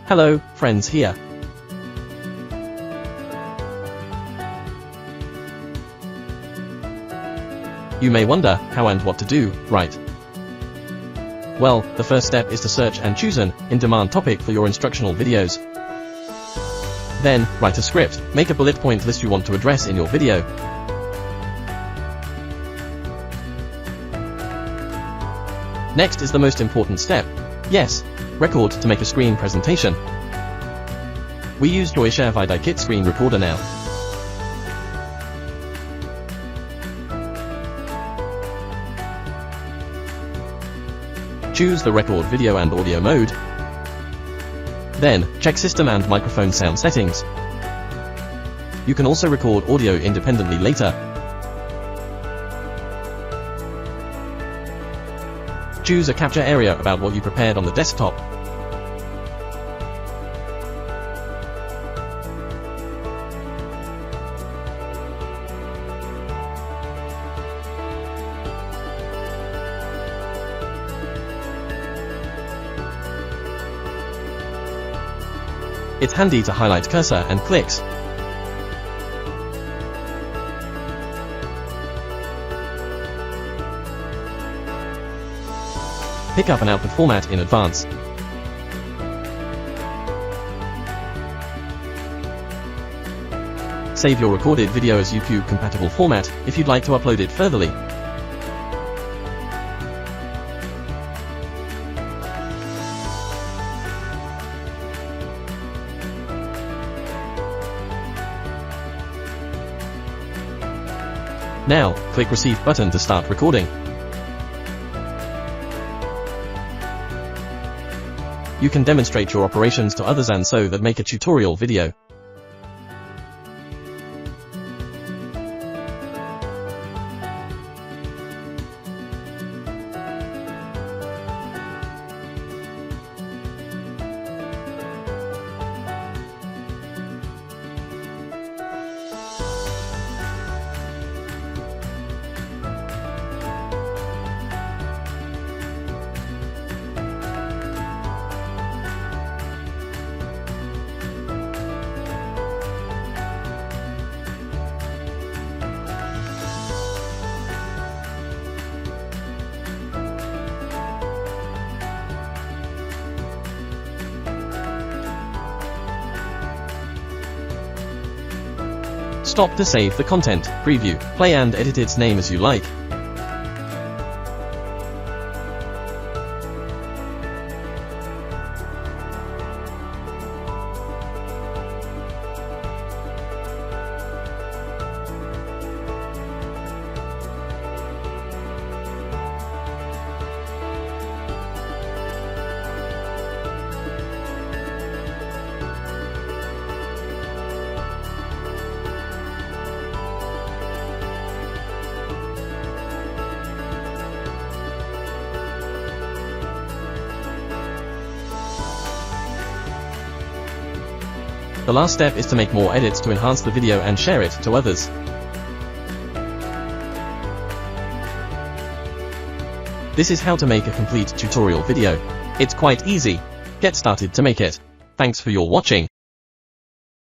Hello, friends here. You may wonder how and what to do, right? Well, the first step is to search and choose an in-demand topic for your instructional videos. Then, write a script, make a bullet point list you want to address in your video. Next is the most important step. Yes, record to make a screen presentation. We use Joyoshare VidiKit screen recorder now. Choose the record video and audio mode. Then, check system and microphone sound settings. You can also record audio independently later. Choose a capture area about what you prepared on the desktop. It's handy to highlight cursor and clicks. Pick up an output format in advance. Save your recorded video as YouTube compatible format if you'd like to upload it furtherly. Now, click Receive button to start recording. You can demonstrate your operations to others and so that make a tutorial video. Stop to save the content, preview, play and edit its name as you like. The last step is to make more edits to enhance the video and share it to others. This is how to make a complete tutorial video. It's quite easy. Get started to make it. Thanks for your watching.